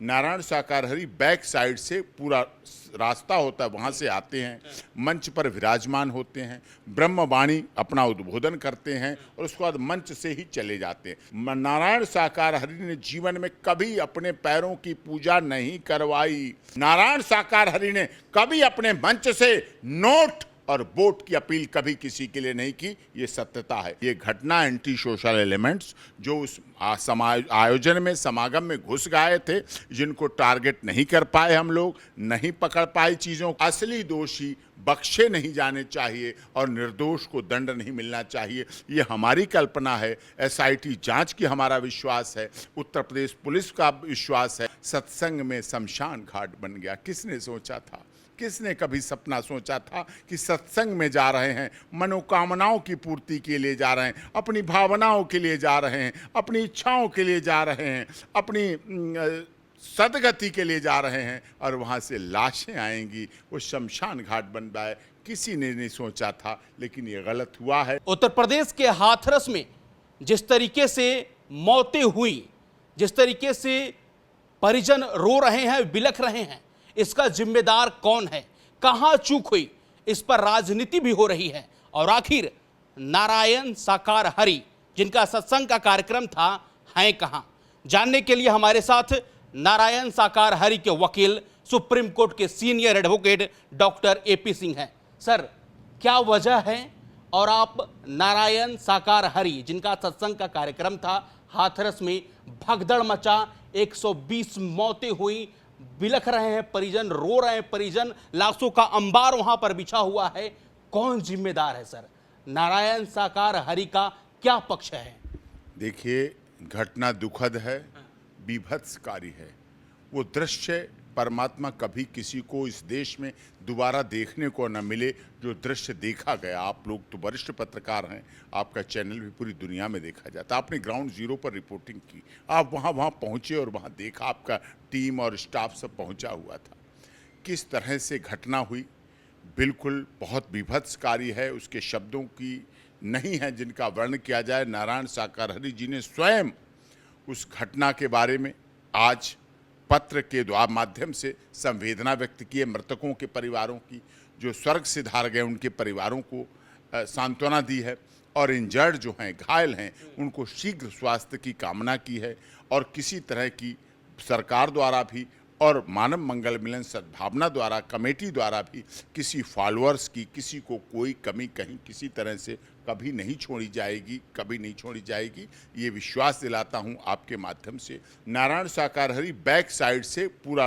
नारायण साकार Hari back side से पूरा रास्ता होता है, वहाँ से आते हैं, मंच पर विराजमान होते हैं, ब्रह्मवाणी अपना उद्बोधन करते हैं और उसके बाद मंच से ही चले जाते हैं। नारायण साकार हरि ने जीवन में कभी अपने पैरों की पूजा नहीं करवाई। नारायण साकार हरि ने कभी अपने मंच से नोट और वोट की अपील कभी किसी के लिए नहीं की। ये सत्यता है। ये घटना एंटी सोशल एलिमेंट्स जो उस आयोजन में समागम में घुस गए थे, जिनको टारगेट नहीं कर पाए, हम लोग नहीं पकड़ पाए चीज़ों, असली दोषी बख्शे नहीं जाने चाहिए और निर्दोष को दंड नहीं मिलना चाहिए। ये हमारी कल्पना है, एसआईटी जांच की हमारा विश्वास है, उत्तर प्रदेश पुलिस का विश्वास है। सत्संग में शमशान घाट बन गया। किसने सोचा था? किसने कभी सपना सोचा था कि सत्संग में जा रहे हैं, मनोकामनाओं की पूर्ति के लिए जा रहे हैं, अपनी भावनाओं के लिए जा रहे हैं, अपनी इच्छाओं के लिए जा रहे हैं, अपनी सदगति के लिए जा रहे हैं और वहाँ से लाशें आएंगी, वो शमशान घाट बन जाए। किसी ने नहीं सोचा था, लेकिन ये गलत हुआ है। उत्तर प्रदेश के हाथरस में जिस तरीके से मौतें हुई, जिस तरीके से परिजन रो रहे हैं, बिलख रहे हैं, इसका जिम्मेदार कौन है? कहां चूक हुई? इस पर राजनीति भी हो रही है। और आखिर नारायण साकार हरि जिनका सत्संग का कार्यक्रम था, हैं कहां? जानने के लिए हमारे साथ नारायण साकार हरि के वकील, सुप्रीम कोर्ट के senior advocate doctor AP Singh हैं। सर, क्या वजह है और आप नारायण साकार हरि जिनका सत्संग का कार्यक्रम था हाथरस में भगदड़ मचा, 120 मौतें हुई, बिलख रहे हैं परिजन, रो रहे हैं परिजन, लाशों का अंबार वहां पर बिछा हुआ है, कौन जिम्मेदार है? सर, नारायण साकार हरि का क्या पक्ष है? देखिए, घटना दुखद है, बीभत्सकारी है। वो दृश्य परमात्मा कभी किसी को इस देश में दोबारा देखने को न मिले जो दृश्य देखा गया। आप लोग तो वरिष्ठ पत्रकार हैं, आपका चैनल भी पूरी दुनिया में देखा जाता। आपने ग्राउंड जीरो पर रिपोर्टिंग की, आप वहाँ पहुँचे और वहाँ देखा, आपका टीम और स्टाफ सब पहुँचा हुआ था। किस तरह से घटना हुई, बिल्कुल बहुत बीभत्सकारी है, उसके शब्दों की नहीं है जिनका वर्णन किया जाए। नारायण साकार हरि जी ने स्वयं उस घटना के बारे में आज पत्र के द्वारा माध्यम से संवेदना व्यक्त किए। मृतकों के परिवारों की, जो स्वर्ग से धार गए उनके परिवारों को सांत्वना दी है और इंजर्ड जो हैं, घायल हैं, उनको शीघ्र स्वास्थ्य की कामना की है। और किसी तरह की सरकार द्वारा भी और मानव मंगल मिलन सद्भावना द्वारा, कमेटी द्वारा भी किसी फॉलोअर्स की, किसी को कोई कमी कहीं किसी तरह से कभी नहीं छोड़ी जाएगी, कभी नहीं छोड़ी जाएगी। ये विश्वास दिलाता हूँ आपके माध्यम से। नारायण साकार हरि बैक साइड से पूरा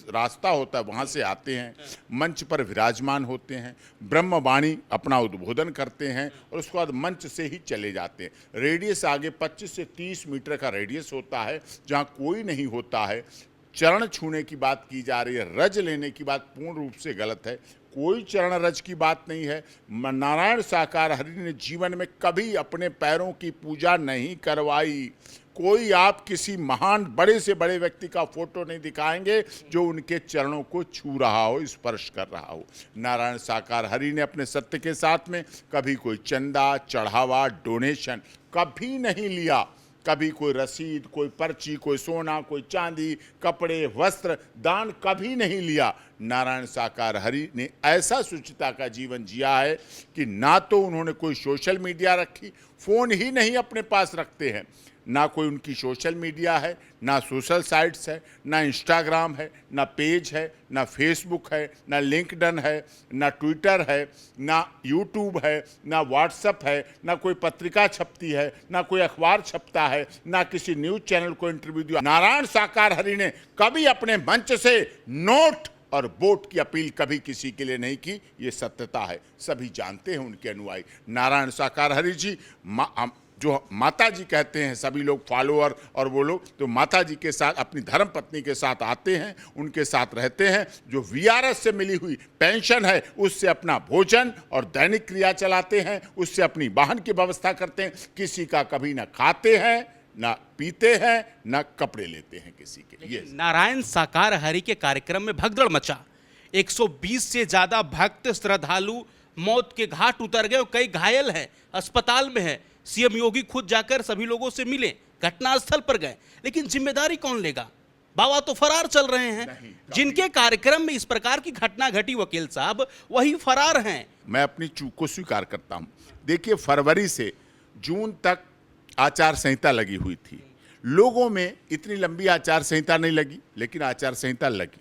रास्ता होता है, वहाँ से आते हैं, मंच पर विराजमान होते हैं, ब्रह्मवाणी अपना उद्बोधन करते हैं और उसके बाद मंच से ही चले जाते हैं। रेडियस आगे 25 से 30 मीटर का रेडियस होता है, जहाँ कोई नहीं होता है। चरण छूने की बात की जा रही है, रज लेने की बात पूर्ण रूप से गलत है। कोई चरण रज की बात नहीं है। नारायण साकार हरि ने जीवन में कभी अपने पैरों की पूजा नहीं करवाई। कोई आप किसी महान बड़े से बड़े व्यक्ति का फोटो नहीं दिखाएंगे जो उनके चरणों को छू रहा हो, स्पर्श कर रहा हो। नारायण साकार हरि ने अपने सत्य के साथ में कभी कोई चंदा, चढ़ावा, डोनेशन कभी नहीं लिया। कभी कोई रसीद, कोई पर्ची, कोई सोना, कोई चांदी, कपड़े, वस्त्र दान कभी नहीं लिया। नारायण साकार हरि ने ऐसा शुचिता का जीवन जिया है कि ना तो उन्होंने कोई सोशल मीडिया रखी, फ़ोन ही नहीं अपने पास रखते हैं, ना कोई उनकी सोशल मीडिया है, ना सोशल साइट्स है, ना इंस्टाग्राम है, ना पेज है, ना फेसबुक है, ना लिंक्डइन है, ना ट्विटर है, ना यूट्यूब है, ना व्हाट्सएप है, ना कोई पत्रिका छपती है, ना कोई अखबार छपता है, ना किसी न्यूज़ चैनल को इंटरव्यू दिया। नारायण साकार हरि ने कभी अपने मंच से नोट और वोट की अपील कभी किसी के लिए नहीं की। ये सत्यता है, सभी जानते हैं उनके अनुयायी। नारायण साकार हरि जी जो माता जी कहते हैं, सभी लोग फॉलोअर और वो लोग तो माता जी के साथ, अपनी धर्म पत्नी के साथ आते हैं, उनके साथ रहते हैं। जो वीआरएस से मिली हुई पेंशन है उससे अपना भोजन और दैनिक क्रिया चलाते हैं, उससे अपनी वाहन की व्यवस्था करते हैं। किसी का कभी ना खाते हैं, ना पीते हैं, ना कपड़े लेते हैं किसी के लिए। नारायण साकार हरि के कार्यक्रम में भगदड़ मचा, 120 से ज्यादा भक्त श्रद्धालु मौत के घाट उतर गए, कई घायल हैं, अस्पताल में हैं। सीएम योगी खुद जाकर सभी लोगों से मिले, घटनास्थल पर गए, लेकिन जिम्मेदारी कौन लेगा? बाबा तो फरार चल रहे हैं। नहीं, जिनके कार्यक्रम में इस प्रकार की घटना घटी वकील साहब, वही फरार हैं। मैं अपनी चूक को स्वीकार करता हूं। देखिए, फरवरी से जून तक आचार संहिता लगी हुई थी। लोगों में इतनी लंबी आचार संहिता नहीं लगी, लेकिन आचार संहिता लगी।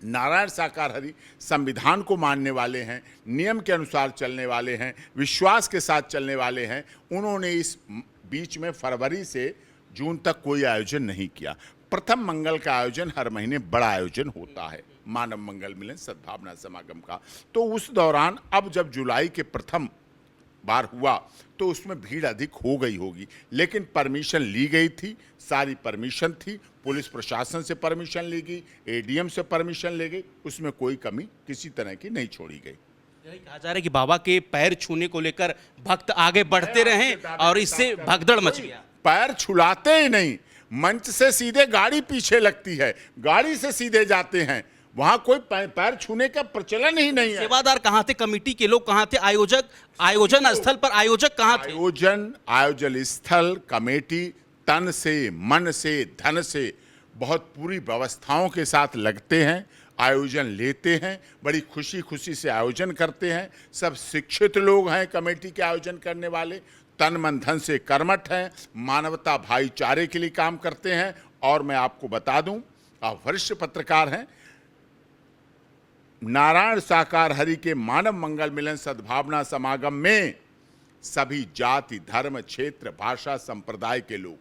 नारायण साकार हरि संविधान को मानने वाले हैं, नियम के अनुसार चलने वाले हैं, विश्वास के साथ चलने वाले हैं। उन्होंने इस बीच में फरवरी से जून तक कोई आयोजन नहीं किया। प्रथम मंगल का आयोजन हर महीने बड़ा आयोजन होता है, मानव मंगल मिलन सद्भावना समागम का। तो उस दौरान अब जब जुलाई के प्रथम बार हुआ तो उसमें भीड़ अधिक हो गई होगी, लेकिन परमिशन ली गई थी, सारी परमिशन थी। पुलिस प्रशासन से परमिशन ली गई, एडीएम से परमिशन ली गई, उसमें कोई कमी किसी तरह की नहीं छोड़ी गई। यही कहा जा रहा है कि बाबा के पैर छूने को लेकर भक्त आगे बढ़ते रहे और इससे भगदड़ मच गया। पैर छुलाते ही नहीं, मंच से सीधे गाड़ी पीछे लगती है, गाड़ी से सीधे जाते हैं, वहां कोई पैर छूने का प्रचलन ही नहीं है। सेवादार कहाँ थे, कमेटी के लोग कहाँ थे, आयोजन स्थल पर आयोजक कहाँ थे? आयोजन स्थल कमेटी तन से, मन से, धन से बहुत पूरी व्यवस्थाओं के साथ लगते हैं, आयोजन लेते हैं, बड़ी खुशी खुशी से आयोजन करते हैं। सब शिक्षित लोग हैं कमेटी के आयोजन करने वाले, तन मन धन से कर्मठ हैं, मानवता भाईचारे के लिए काम करते हैं। और मैं आपको बता दूं, आप वरिष्ठ पत्रकार हैं, नारायण साकार हरि के मानव मंगल मिलन सद्भावना समागम में सभी जाति, धर्म, क्षेत्र, भाषा, संप्रदाय के लोग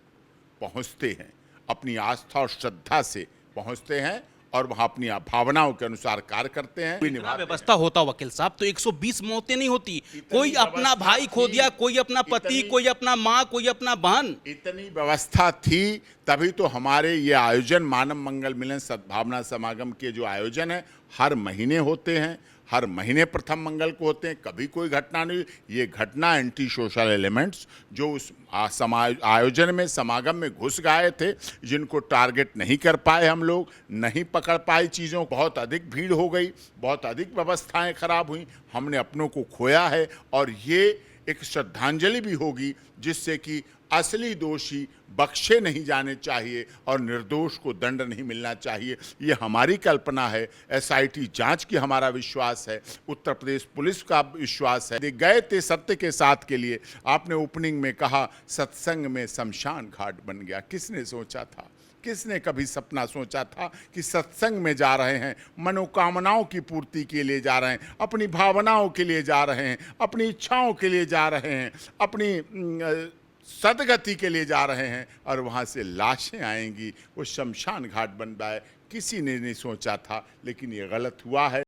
पहुंचते हैं, अपनी आस्था और श्रद्धा से पहुंचते हैं और वहां अपनी भावनाओं के अनुसार कार्य करते हैं। व्यवस्था होता वकील साहब तो 120 मौतें नहीं होती। कोई अपना भाई खो दिया, कोई अपना पति, कोई अपना माँ, कोई अपना बहन। इतनी व्यवस्था थी तभी तो हमारे ये आयोजन मानव मंगल मिलन सद्भावना समागम के जो आयोजन है हर महीने होते हैं, हर महीने प्रथम मंगल को होते हैं। कभी कोई घटना नहीं, ये घटना एंटी सोशल एलिमेंट्स जो उस आयोजन में समागम में घुस गए थे, जिनको टारगेट नहीं कर पाए, हम लोग नहीं पकड़ पाए चीज़ों, बहुत अधिक भीड़ हो गई, बहुत अधिक व्यवस्थाएं खराब हुई, हमने अपनों को खोया है। और ये एक श्रद्धांजलि भी होगी जिससे कि असली दोषी बख्शे नहीं जाने चाहिए और निर्दोष को दंड नहीं मिलना चाहिए। ये हमारी कल्पना है, एसआईटी जांच की हमारा विश्वास है, उत्तर प्रदेश पुलिस का विश्वास है। गए थे सत्य के साथ के लिए। आपने ओपनिंग में कहा सत्संग में शमशान घाट बन गया। किसने सोचा था, किसने कभी सपना सोचा था कि सत्संग में जा रहे हैं, मनोकामनाओं की पूर्ति के लिए जा रहे हैं, अपनी भावनाओं के लिए जा रहे हैं, अपनी इच्छाओं के लिए जा रहे हैं, अपनी सदगति के लिए जा रहे हैं और वहाँ से लाशें आएंगी, वो शमशान घाट बन रहा है। किसी ने नहीं सोचा था, लेकिन ये गलत हुआ है।